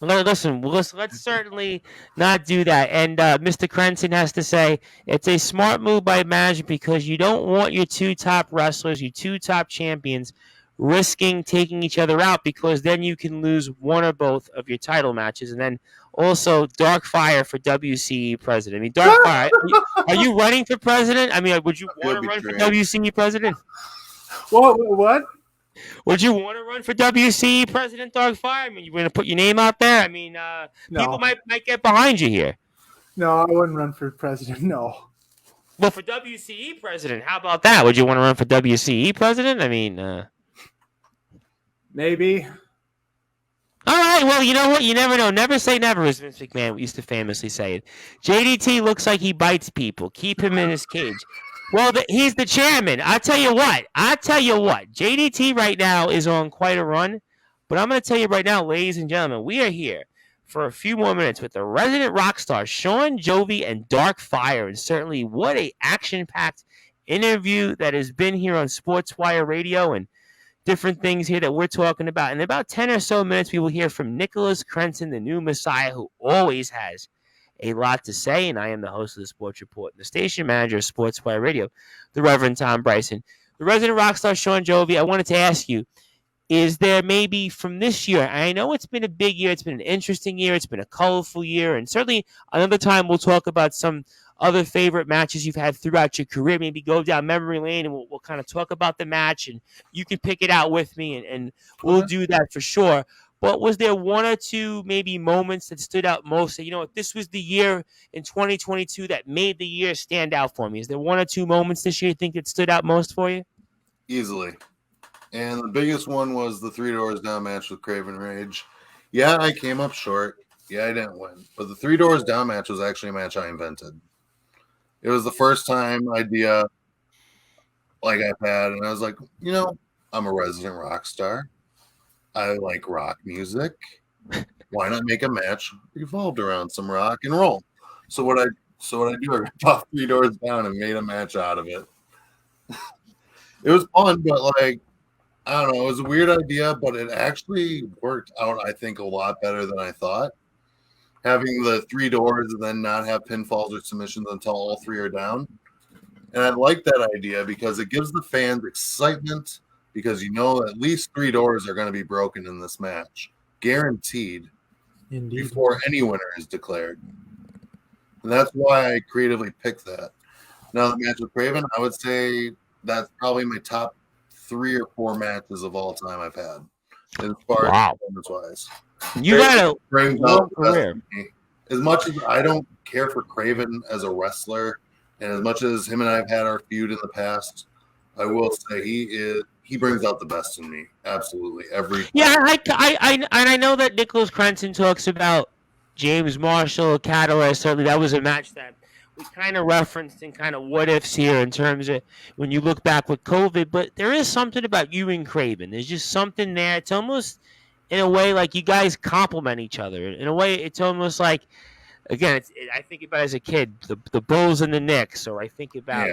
Listen, let's certainly not do that. And Mr. Crenson has to say it's a smart move by management because you don't want your 2 top wrestlers, your 2 top champions, risking taking each other out because then you can lose one or both of your title matches. And then also DarkFire for WCE president. I mean, DarkFire, are you running for president? I mean, would you want to run for WCE president? What? Would you want to run for WCE president, DarkFire? I mean, you're going to put your name out there? I mean, No. People might get behind you here. No, I wouldn't run for president, no. Well, for WCE president, how about that? Would you want to run for WCE president? I mean, maybe. All right, well, you know what? You never know. Never say never, as Vince McMahon used to famously say it. JDT looks like he bites people. Keep him in his cage. Well, he's the chairman. I tell you what. JDT right now is on quite a run. But I'm going to tell you right now, ladies and gentlemen, we are here for a few more minutes with the resident rock star, Shawn Jovi and DarkFire. And certainly what a action-packed interview that has been here on Sportswire Radio and different things here that we're talking about. In about 10 or so minutes, we will hear from Nicholas Crenson, the new Messiah, who always has a lot to say. And I am the host of the Sports Report and the station manager of Sportswire Radio, the Reverend Tom Bryson. The resident rock star, Shawn Jovi, I wanted to ask you, is there maybe from this year, I know it's been a big year, it's been an interesting year, it's been a colorful year, and certainly another time we'll talk about some other favorite matches you've had throughout your career. Maybe go down memory lane and we'll kind of talk about the match and you can pick it out with me and we'll do that for sure. But was there one or two maybe moments that stood out most? You know, if this was the year in 2022 that made the year stand out for me, is there one or two moments this year you think that stood out most for you? Easily. And the biggest one was the 3 Doors Down match with Craven Rage. Yeah, I came up short. Yeah, I didn't win. But the 3 Doors Down match was actually a match I invented. It was the first time idea like I've had. And I was like, you know, I'm a resident rock star. I like rock music. Why not make a match revolved around some rock and roll? So what I do, I ripped off 3 Doors Down and made a match out of it. It was fun, but like, I don't know, it was a weird idea, but it actually worked out, I think, a lot better than I thought. Having the 3 doors and then not have pinfalls or submissions until all 3 are down. And I like that idea because it gives the fans excitement because you know at least 3 doors are going to be broken in this match. Guaranteed. Indeed. Before any winner is declared. And that's why I creatively picked that. Now, the match with Craven, I would say that's probably my top 3 or 4 matches of all time I've had. As far as performance-wise. You got to bring out career. As much as I don't care for Craven as a wrestler, and as much as him and I have had our feud in the past, I will say he brings out the best in me. Absolutely. I know that Nicholas Crenson talks about James Marshall, Catalyst. Certainly that was a match that we kind of referenced in kind of what ifs here in terms of when you look back with COVID, but there is something about you and Craven. There's just something there. It's almost in a way like you guys complement each other. In a way, it's almost like, again, I think about as a kid, the Bulls and the Knicks, or I think about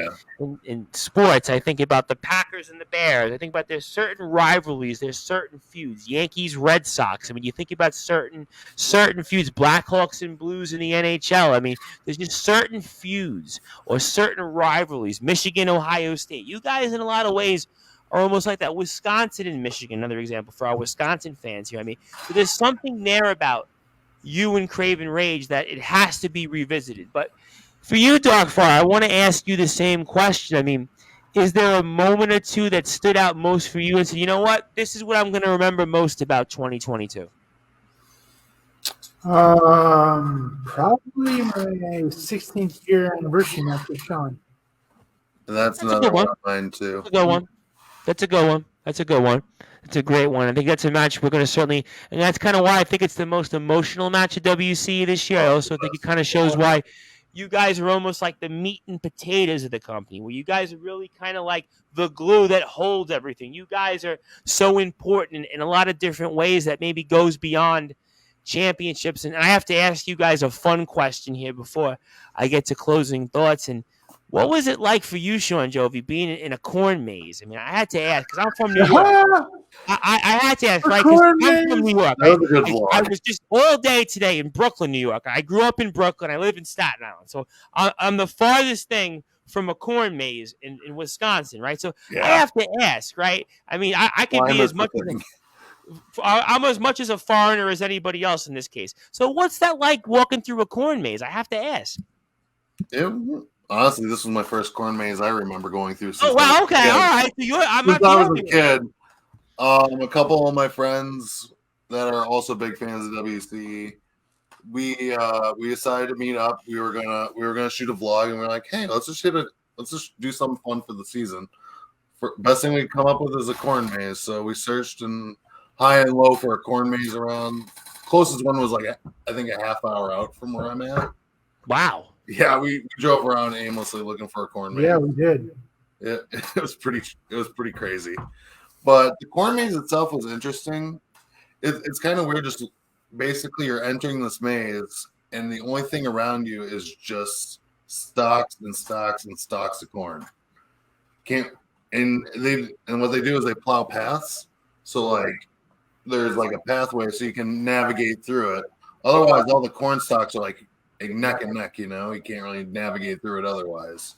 in sports, I think about the Packers and the Bears. I think about there's certain rivalries, there's certain feuds. Yankees, Red Sox. I mean, you think about certain feuds, Blackhawks and Blues in the NHL. I mean, there's just certain feuds or certain rivalries. Michigan, Ohio State. You guys, in a lot of ways, are almost like that. Wisconsin and Michigan, another example for our Wisconsin fans here. I mean, so there's something there about you and Craven Rage that it has to be revisited. But for you, DarkFire, I want to ask you the same question. I mean, is there a moment or two that stood out most for you and said, you know what, this is what I'm going to remember most about 2022? Probably my 16th year anniversary match with Shawn. And that's another one of mine too. That's a good one. That's a good one. It's a great one. I think that's a match we're going to certainly, and that's kind of why I think it's the most emotional match at WC this year. I also think it kind of shows why you guys are almost like the meat and potatoes of the company, where you guys are really kind of like the glue that holds everything. You guys are so important in a lot of different ways that maybe goes beyond championships. And I have to ask you guys a fun question here before I get to closing thoughts. And what was it like for you, Shawn Jovi, being in a corn maze? I mean, I had to ask because I'm from New York. I had to ask, right? Because I'm from New York. That was a good I vlog. was just all day today in Brooklyn, New York. I grew up in Brooklyn. I live in Staten Island. So I'm the farthest thing from a corn maze in Wisconsin, right? So I have to ask, right? I mean, I could be as much I'm as much as a foreigner as anybody else in this case. So what's that like walking through a corn maze? I have to ask. Honestly, this was my first corn maze I remember going through. Oh, wow. Okay. All right. So I'm since not I was a kid. A couple of my friends that are also big fans of WC, we decided to meet up. We were gonna shoot a vlog, and we are like, hey, let's just do something fun for the season. Best thing we come up with is a corn maze. So we searched and high and low for a corn maze around. Closest one was like I think a half hour out from where I'm at. Wow. Yeah, we drove around aimlessly looking for a corn maze. Yeah, we did. It was pretty crazy. But the corn maze itself was interesting. It's kind of weird. Just basically, you're entering this maze, and the only thing around you is just stalks and stalks and stalks of corn. And what they do is they plow paths. So like, there's like a pathway, so you can navigate through it. Otherwise, all the corn stalks are like neck and neck. You can't really navigate through it otherwise.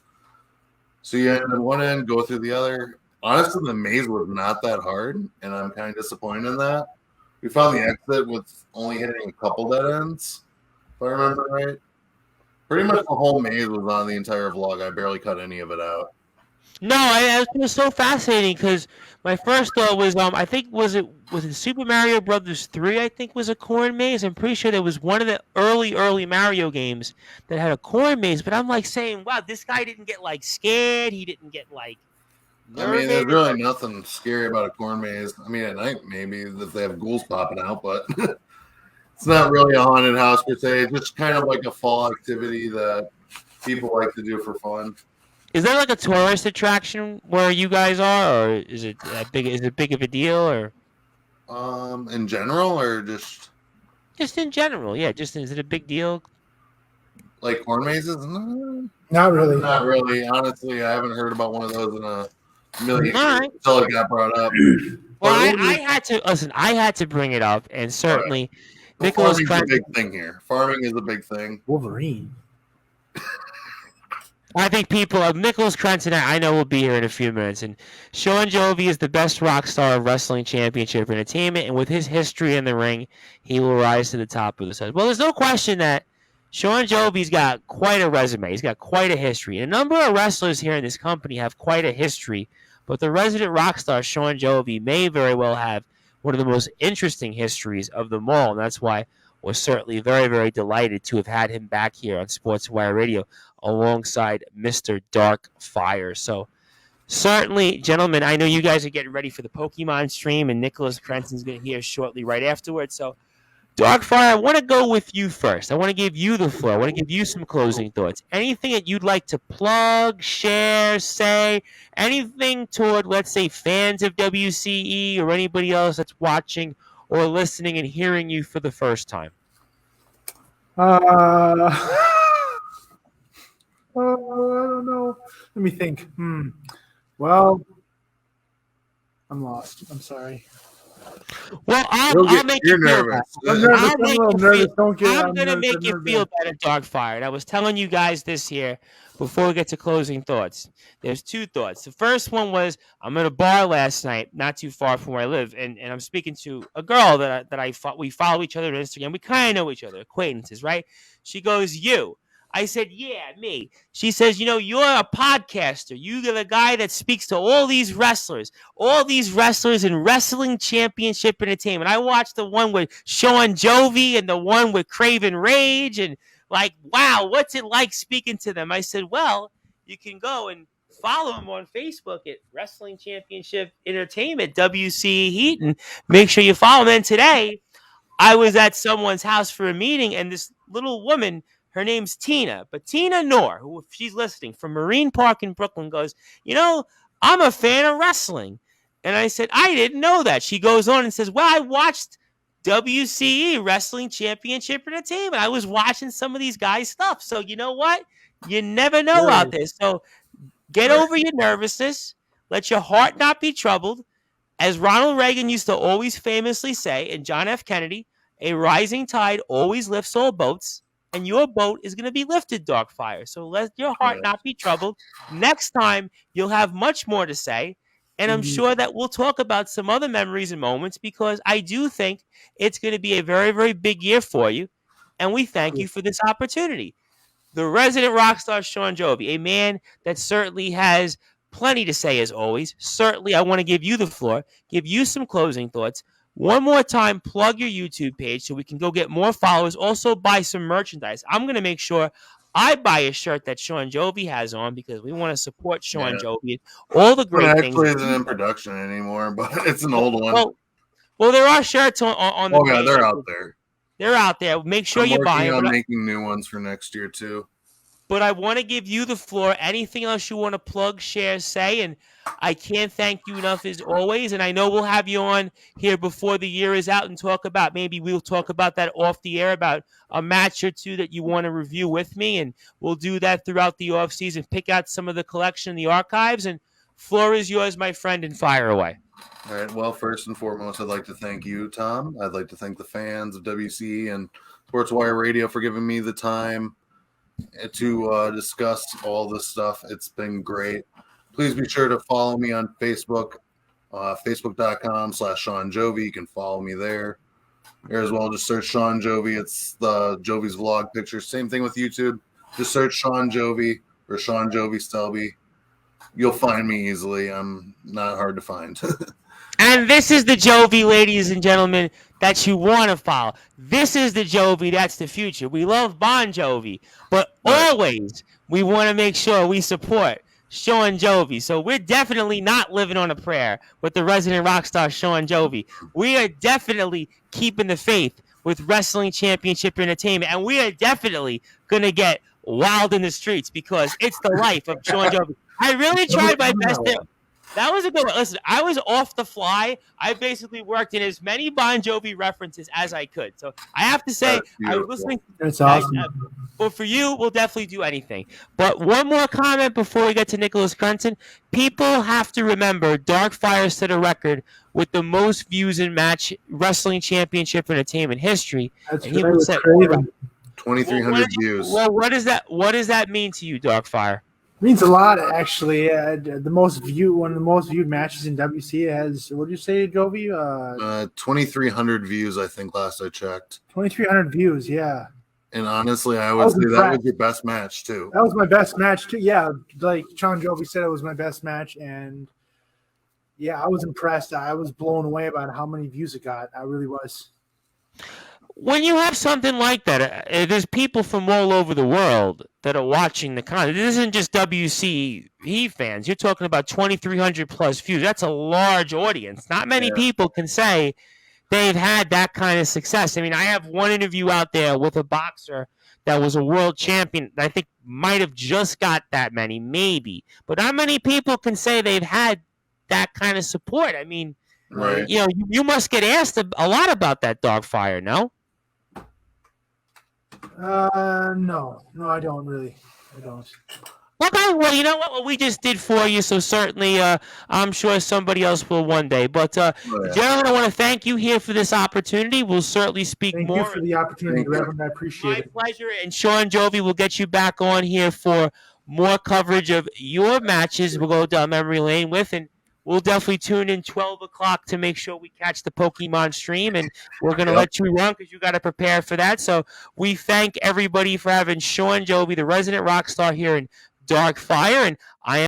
So you end one end, go through the other. Honestly, the maze was not that hard, and I'm kind of disappointed in that. We found the exit with only hitting a couple dead ends, if I remember right. Pretty much the whole maze was on the entire vlog. I barely cut any of it out. No, it was so fascinating because my first thought was, I think was it Super Mario Brothers 3? I think was a corn maze. I'm pretty sure there was one of the early Mario games that had a corn maze. But I'm like saying, wow, this guy didn't get like scared. He didn't get like. I mean, there's really nothing scary about a corn maze. I mean, at night maybe if they have ghouls popping out, but it's not really a haunted house per se. It's just kind of like a fall activity that people like to do for fun. Is there like a tourist attraction where you guys are, or is it big? Is it big of a deal, or? In general, or just in general? Yeah, is it a big deal? Like corn mazes? No, not really. Not really. Honestly, I haven't heard about one of those in a million years until it got brought up. Well, I had to listen. I had to bring it up, and certainly, Nicholas. Farming's a big thing here. Farming is a big thing. Wolverine. I think Nicholas Crenson, I know will be here in a few minutes. And Shawn Jovi is the best rock star of wrestling championship entertainment. And with his history in the ring, he will rise to the top of the set. Well, there's no question that Shawn Jovi's got quite a resume. He's got quite a history. And a number of wrestlers here in this company have quite a history. But the resident rock star, Shawn Jovi, may very well have one of the most interesting histories of them all. And that's why we're certainly very, very delighted to have had him back here on Sportswire Radio alongside Mr. DarkFire. So certainly, gentlemen, I know you guys are getting ready for the Pokemon stream, and Nicholas Crenson's going to be here shortly right afterwards. So DarkFire, I want to go with you first. I want to give you the floor. I want to give you some closing thoughts. Anything that you'd like to plug, share, say, anything toward, let's say, fans of WCE or anybody else that's watching or listening and hearing you for the first time? I don't know. Let me think. Well, I'm lost. I'm sorry. Well, I'll make you feel better. I'm going to make you feel better, DarkFire. And I was telling you guys this here before we get to closing thoughts. There's two thoughts. The first one was I'm at a bar last night, not too far from where I live, and I'm speaking to a girl we follow each other on Instagram. We kind of know each other, acquaintances, right? She goes, "You." I said, "Yeah, me." She says, "You're a podcaster. You're the guy that speaks to all these wrestlers in Wrestling Championship Entertainment. I watched the one with Shawn Jovi and the one with Craven Rage, and like, wow, what's it like speaking to them?" I said, "Well, you can go and follow them on Facebook at Wrestling Championship Entertainment, WC Heat, and make sure you follow them." And today, I was at someone's house for a meeting, and this little woman, her name's Tina, but Tina Noor, who, if she's listening, from Marine Park in Brooklyn, goes, "I'm a fan of wrestling." And I said, "I didn't know that." She goes on and says, "Well, I watched WCE Wrestling Championship Entertainment. I was watching some of these guys' stuff. So you know what? You never know out there. So get over your nervousness. Let your heart not be troubled. As Ronald Reagan used to always famously say, and John F. Kennedy, a rising tide always lifts all boats, and your boat is going to be lifted, DarkFire. So let your heart not be troubled. Next time, you'll have much more to say, and I'm sure that we'll talk about some other memories and moments, because I do think it's going to be a very, very big year for you, and we thank you for this opportunity. The resident rock star, Shawn Jovi, a man that certainly has plenty to say as always. Certainly, I want to give you the floor, give you some closing thoughts. One more time, plug your YouTube page so we can go get more followers. Also, buy some merchandise. I'm going to make sure I buy a shirt that Shawn Jovi has on, because we want to support Shawn Jovi. All the great things. It actually isn't in production anymore, but it's an old one. Well, there are shirts on the page. They're out there. They're out there. Make sure you buy them. I'm making new ones for next year, too. But I want to give you the floor. Anything else you want to plug, share, say? And I can't thank you enough as always. And I know we'll have you on here before the year is out and maybe we'll talk about that off the air, about a match or two that you want to review with me. And we'll do that throughout the off season. Pick out some of the collection, the archives, and floor is yours, my friend, and fire away. All right. Well, first and foremost, I'd like to thank you, Tom. I'd like to thank the fans of WC and Sportswire Radio for giving me the time to discuss all this stuff. It's been great. Please be sure to follow me on Facebook, facebook.com/Shawn Jovi. You can follow me there. Here as well, just search Shawn Jovi. It's the Jovi's vlog picture. Same thing with YouTube. Just search Shawn Jovi or Shawn Jovi Stelby. You'll find me easily. I'm not hard to find. And this is the Jovi, ladies and gentlemen, that you want to follow. This is the Jovi that's the future. We love Bon Jovi, but always we want to make sure we support Shawn Jovi. So we're definitely not living on a prayer with the resident rock star Shawn Jovi. We are definitely keeping the faith with Wrestling Championship Entertainment, and we are definitely going to get wild in the streets, because it's the life of Shawn Jovi. I really tried my best there. That was a good one. Listen, I was off the fly. I basically worked in as many Bon Jovi references as I could. So I have to say, I was listening. That's awesome. But for you, we'll definitely do anything. But one more comment before we get to Nicholas Grunton. People have to remember DarkFire set a record with the most views in match Wrestling Championship Entertainment history. That's and he right. set 2,300 views. Well, what does that mean to you, DarkFire? Means a lot, actually. One of the most viewed matches in WC has, what did you say, Jovi? 2,300 views, I think, last I checked. 2,300 views, yeah. And honestly, I would say that was your best match, too. That was my best match, too. Yeah, like Shawn Jovi said, it was my best match. And, yeah, I was impressed. I was blown away by how many views it got. I really was. When you have something like that, there's people from all over the world that are watching the content. This isn't just WCE fans. You're talking about 2,300 plus views. That's a large audience. Not many people can say they've had that kind of success. I mean, I have one interview out there with a boxer that was a world champion. I think might have just got that many, maybe. But not many people can say they've had that kind of support. I mean, you must get asked a lot about that, DarkFire, no? No, I don't really. I don't. Okay, well, you know what we just did for you, so certainly I'm sure somebody else will one day. But, gentlemen, I want to thank you here for this opportunity. We'll certainly speak more. Thank you for the opportunity, Reverend. I appreciate it. My pleasure. And Shawn Jovi will get you back on here for more coverage of your matches. We'll go down memory lane with, and we'll definitely tune in 12 o'clock to make sure we catch the Pokemon stream, and we're going to let you run because you got to prepare for that. So we thank everybody for having Shawn Jovi, the resident rock star here in DarkFire, and I am